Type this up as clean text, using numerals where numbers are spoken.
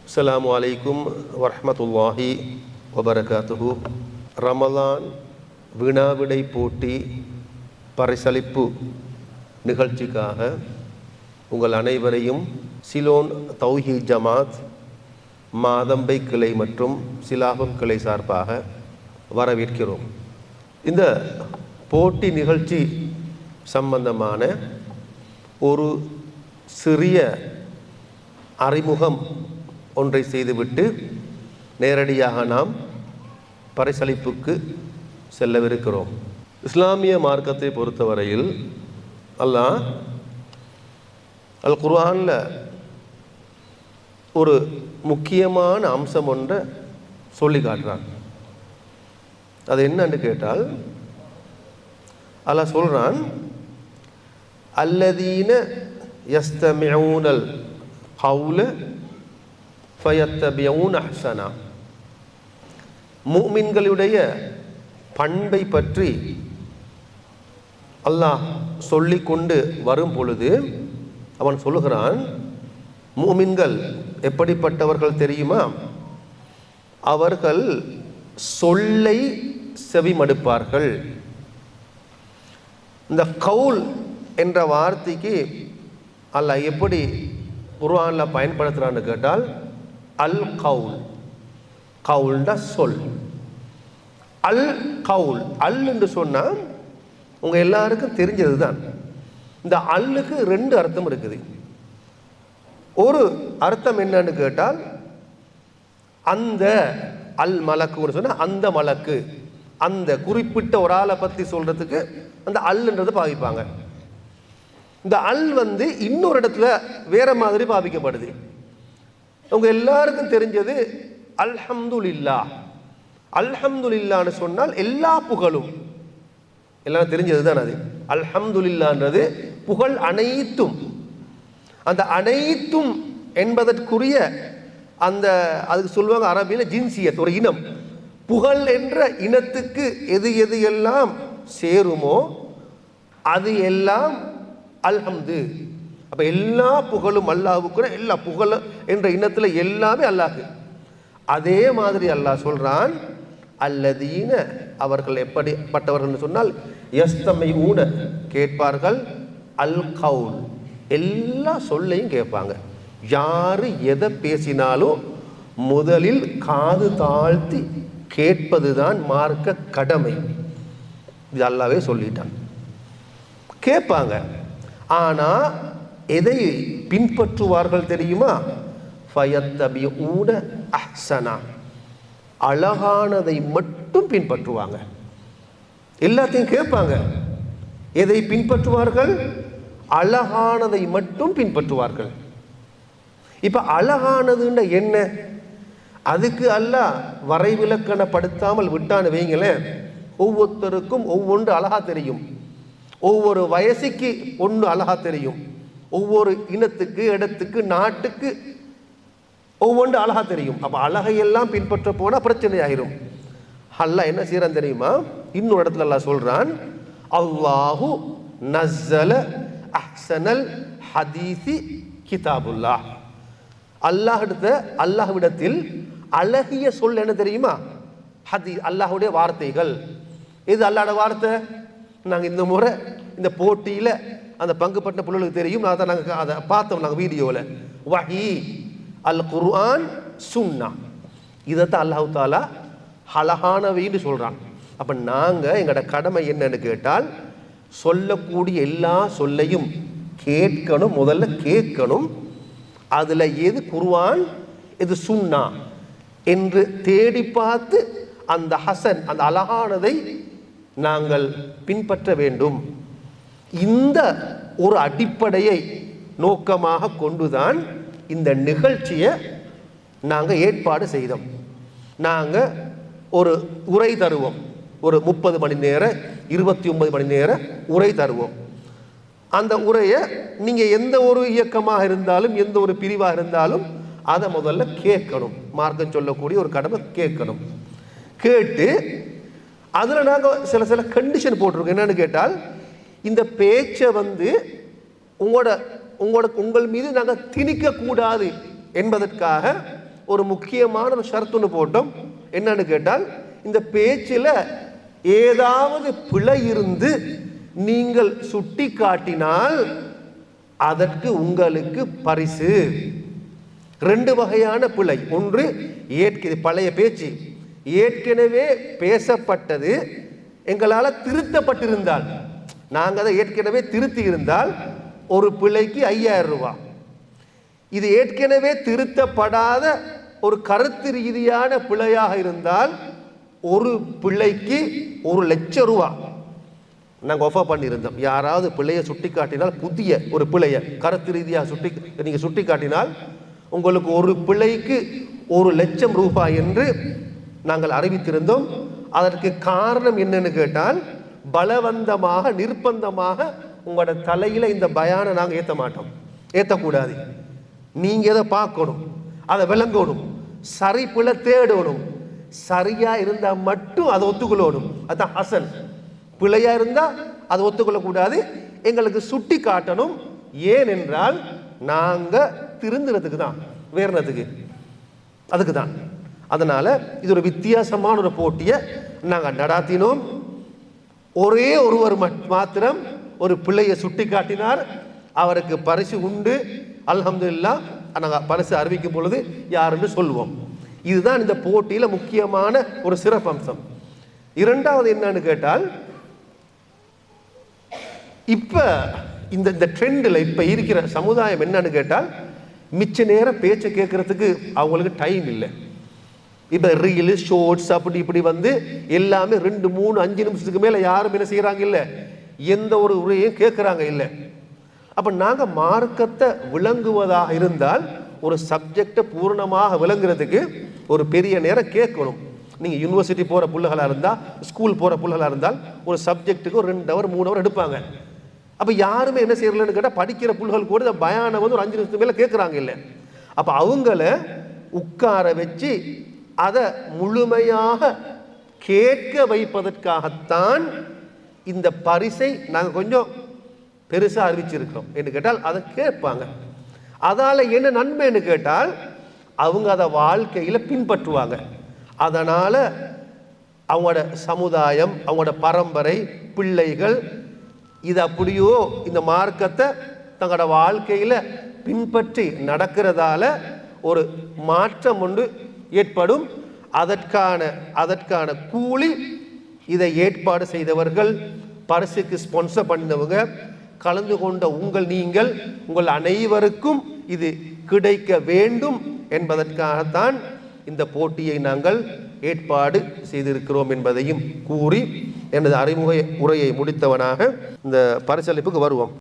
அஸ்ஸலாமு அலைக்கும் வரஹ்மத்துல்லாஹி வபரகாத்துஹு. ரமலான் வினாவிடை போட்டி பரிசளிப்பு நிகழ்ச்சிக்காக உங்கள் அனைவரையும் சிலோன் தௌஹீத் ஜமாத் மாதம்பை கிளை மற்றும் சிலாபம் கிளை சார்பாக வரவேற்கிறோம். இந்த போட்டி நிகழ்ச்சி சம்பந்தமான ஒரு சிறிய அறிமுகம் ஒன்றை செய்துவிட்டு நேரடியாக நாம் பரிசளிப்புக்கு செல்லவிருக்கிறோம். இஸ்லாமிய மார்க்கத்தை பொறுத்தவரையில் அல்லாஹ் அல் குர்ஆனில் ஒரு முக்கியமான அம்சம் ஒன்றை சொல்லி காட்டுறான். அது என்னன்னு கேட்டால் அல்லாஹ் சொல்கிறான், அல்லதீன யஸ்தமிஊனல் கௌல ஃபயத்தபிஊன அஹ்ஸனா. முஃமின்களுடைய பண்பை பற்றி அல்லாஹ் சொல்லிக்கொண்டு வரும் பொழுது அவன் சொல்லுகிறான், முஃமின்கள் எப்படிப்பட்டவர்கள் தெரியுமா? அவர்கள் சொல்லை செவிமடுப்பார்கள். இந்த கவுல் என்ற வார்த்தைக்கு அல்லாஹ் எப்படி குர்ஆனில் பயன்படுத்துகிறான்னு கேட்டால், அல் கவுல், கவுல்டா சொல். அல் கவுல், அல் என்று சொன்னால் உங்கள் எல்லாருக்கும் தெரிஞ்சது தான். இந்த அல்லுக்கு ரெண்டு அர்த்தம் இருக்குது. ஒரு அர்த்தம் என்னன்னு கேட்டால், அந்த அல் மலக்குன்னு சொன்னால் அந்த மலக்கு, அந்த குறிப்பிட்ட ஒரு ஆளை பற்றி சொல்கிறதுக்கு அந்த அல்லுன்றது பாவிப்பாங்க. இந்த அல் இன்னொரு இடத்துல வேற மாதிரி பாவிக்கப்படுது. உங்க எல்லாருக்கும் தெரிஞ்சது அல்ஹம்துலில்லாஹ். அல்ஹம்துலில்லாஹ்னு சொன்னால் எல்லா புகழும், எல்லாம் தெரிஞ்சது தான். அது அல்ஹம்துலில்லாஹ்ன்றது புகழ் அனைத்தும். அந்த அனைத்தும் என்பதற்குரிய அந்த அதுக்கு சொல்லுவாங்க அரபியில் ஜின்சியத், ஒரு இனம். புகழ் என்ற இனத்துக்கு எது எது எல்லாம் சேருமோ அது எல்லாம் அல்ஹம்து. அப்ப எல்லா புகழும் அல்லாஹ்வுக்கு, எல்லா புகழ் என்ற இனத்துல எல்லாமே அல்லாஹ்க்கு. அதே மாதிரி அல்லாஹ் சொல்றான், அல்லதீன அவர்கள் எப்படிப்பட்டவர்கள் சொன்னால், யஸ்தமிஊன கேட்பார்கள், அல் கவுல் எல்லா சொல்லையும் கேட்பாங்க. யாரு எதை பேசினாலும் முதலில் காது தாழ்த்தி கேட்பதுதான் மார்க்க கடமை. இது அல்லாஹ்வே சொல்லிட்டான். கேட்பாங்க, ஆனா எதை பின்பற்றுவார்கள் தெரியுமா? ஃபயத்தபிஊன அஹ்ஸனா, அழகானதை மட்டும் பின்பற்றுவாங்க. எல்லாத்தையும் கேட்பாங்க, எதை பின்பற்றுவார்கள்? அழகானதை மட்டும் பின்பற்றுவார்கள். இப்ப அழகானதுன்ற என்ன? அதுக்கு அல்லாஹ் வரைவிலக்கணப்படுத்தாமல் விட்டான்னு வைங்களேன், ஒவ்வொருத்தருக்கும் ஒவ்வொன்று அழகா தெரியும். ஒவ்வொரு வயசுக்கு ஒன்று அழகா தெரியும். ஒவ்வொரு இனத்துக்கு, இடத்துக்கு, நாட்டுக்கு ஒவ்வொன்று அழகா தெரியும். அப்ப அழகையெல்லாம் பின்பற்ற போனா பிரச்சனை ஆயிரும். அல்லாஹ் என்ன செய்யறான் தெரியுமா? இன்னொரு இடத்துல அல்லாஹ் சொல்றான், அல்லாஹு நஸ்ஸல அஹ்ஸனல் ஹதீஸி கிதாபுல்லாஹ். அல்லாஹ்விடத்தில் அழகிய சொல் என்ன தெரியுமா? ஹதீஸ், அல்லாஹ்வுடைய வார்த்தைகள். இது அல்லாஹ்வுடைய வார்த்தை. நாங்கள் இந்த முறை இந்த போட்டியில் அந்த பங்கு பட்ட பிள்ளைகளுக்கு தெரியும், அதை நாங்கள் அதை பார்த்தோம். நாங்கள் வீடியோவில் வஹி அல் குர்ஆன் சுன்னா, இதைத்தான் அல்லாஹ் தாலா அழகானவைன்னு சொல்கிறான். அப்போ நாங்கள் எங்களோட கடமை என்னன்னு கேட்டால், சொல்லக்கூடிய எல்லா சொல்லையும் கேட்கணும். முதல்ல கேட்கணும், அதில் எது குர்ஆன் எது சுன்னா என்று தேடி பார்த்து அந்த ஹசன், அந்த அழகானதை நாங்கள் பின்பற்ற வேண்டும். இந்த ஒரு அடிப்படையை நோக்கமாக கொண்டுதான் இந்த நிகழ்ச்சியை நாங்கள் ஏற்பாடு செய்தோம். நாங்கள் ஒரு உரை தருவோம், ஒரு 30 மணி நேர 29 மணி நேர உரை தருவோம். அந்த உரையை நீங்கள் எந்த ஒரு இயக்கமாக இருந்தாலும், எந்த ஒரு பிரிவாக இருந்தாலும் அதை முதல்ல கேட்கணும். மார்க்கம் சொல்லக்கூடிய ஒரு கடமை கேட்கணும். கேட்டு அதில் நாங்கள் சில கண்டிஷன் போட்டிருக்கோம். என்னன்னு கேட்டால், இந்த பேச்சை உங்கள் மீது நாங்கள் திணிக்கக்கூடாது என்பதற்காக ஒரு முக்கியமான ஒரு ஷரத்துன்னு போட்டோம். என்னன்னு கேட்டால், இந்த பேச்சில் ஏதாவது பிழை இருந்து நீங்கள் சுட்டி காட்டினால் அதற்கு உங்களுக்கு பரிசு. ரெண்டு வகையான பிழை. ஒன்று பழைய பேச்சு ஏற்கனவே பேசப்பட்டது எங்களால் திருத்தப்பட்டிருந்தால், நாங்கள் அதை ஏற்கனவே திருத்தி இருந்தால் ஒரு பிழைக்கு 5000 ரூபாய். இது ஏற்கனவே திருத்தப்படாத ஒரு கருத்து ரீதியான பிழையாக இருந்தால் ஒரு பிழைக்கு 1,00,000 ரூபாய் நாங்கள் ஆஃபர் பண்ணியிருந்தோம். யாராவது பிழையை சுட்டி காட்டினால், புதிய ஒரு பிழையை கருத்து ரீதியாக நீங்கள் சுட்டி காட்டினால் உங்களுக்கு ஒரு பிழைக்கு 1,00,000 ரூபாய் என்று நாங்கள் அறிவித்திருந்தோம். அதற்கு காரணம் என்னன்னு கேட்டால், பலவந்தமாக நிர்பந்தமாக உங்களோட தலையில் இந்த பயானை நாங்கள் ஏற்ற மாட்டோம், ஏற்றக்கூடாது. நீங்கள் எதை பார்க்கணும், அதை விளங்கணும், சரி பிழை தேடணும். சரியா இருந்தால் மட்டும் அதை ஒத்துக்கொள்ளணும். அதுதான் ஹசன். பிழையா இருந்தால் அதை ஒத்துக்கொள்ளக்கூடாது, எங்களுக்கு சுட்டி காட்டணும். ஏனென்றால் நாங்கள் திருந்துறதுக்கு தான், வேறுனதுக்கு அதுக்கு தான். அதனால இது ஒரு வித்தியாசமான ஒரு போட்டியை நாங்கள் நடாத்தினோம். ஒரே ஒருவர் மாத்திரம் ஒரு பிள்ளையை சுட்டி காட்டினார், அவருக்கு பரிசு உண்டு. அல்ஹம்துலில்லாஹ். நாங்கள் பரிசு அறிவிக்கும் பொழுது யாருன்னு சொல்லுவோம். இதுதான் இந்த போட்டியில் முக்கியமான ஒரு சிறப்பம்சம். இரண்டாவது என்னன்னு கேட்டால், இப்ப இந்த ட்ரெண்டில் இப்ப இருக்கிற சமுதாயம் என்னன்னு கேட்டால், மிச்ச நேரம் பேச்சை கேட்கறதுக்கு அவங்களுக்கு டைம் இல்லை. இப்ப ரீல் ஷோர்ட்ஸ் அப்படி இப்படி வந்து எல்லாமே 2, 3, 5 நிமிஷத்துக்கு மேல யாரும் என்ன செய்யறாங்க இல்லை, எந்த ஒரு உரையும் கேட்கறாங்க இல்லை. அப்ப நாங்க மார்க்கத்தை விளங்குவதாக இருந்தால் ஒரு சப்ஜெக்டை பூர்ணமாக விளங்குறதுக்கு ஒரு பெரிய நேரம் கேட்கணும். நீங்க யூனிவர்சிட்டி போற புள்ளைகளா இருந்தா, ஸ்கூல் போற புள்ளைகளா இருந்தால் ஒரு சப்ஜெக்டுக்கு ஒரு 2 ஹவர் 3 ஹவர் எடுப்பாங்க. அப்ப யாருமே என்ன செய்யறலன்னு கேட்டா, படிக்கிற புள்ளைகள் கூட பயானை வந்து ஒரு 5 நிமிஷத்துக்கு மேல கேட்கறாங்க இல்லை. அப்ப அவங்கள உட்கார வச்சு அதை முழுமையாக கேட்க வைப்பதற்காகத்தான் இந்த பரிசை நாங்கள் கொஞ்சம் பெருசாக அறிவிச்சிருக்கிறோம். என்று கேட்டால் அதை கேட்பாங்க. அதால் என்ன நன்மைன்னு கேட்டால், அவங்க அதை வாழ்க்கையில் பின்பற்றுவாங்க. அதனால் அவங்களோட சமுதாயம், அவங்களோட பரம்பரை, பிள்ளைகள் இது அப்படியோ இந்த மார்க்கத்தை தங்களோட வாழ்க்கையில் பின்பற்றி நடக்கிறதால ஒரு மாற்றம் ஒன்று ஏற்படும். அதற்கான கூலி இதை ஏற்பாடு செய்தவர்கள், பரிசுக்கு ஸ்பான்சர் பண்ணினவங்க, கலந்து கொண்ட உங்கள் அனைவருக்கும் இது கிடைக்க வேண்டும் என்பதற்காகத்தான் இந்த போட்டியை நாங்கள் ஏற்பாடு செய்திருக்கிறோம் என்பதையும் கூறி எனது அறிமுக உரையை முடித்தவனாக இந்த பரிசளிப்புக்கு வருவோம்.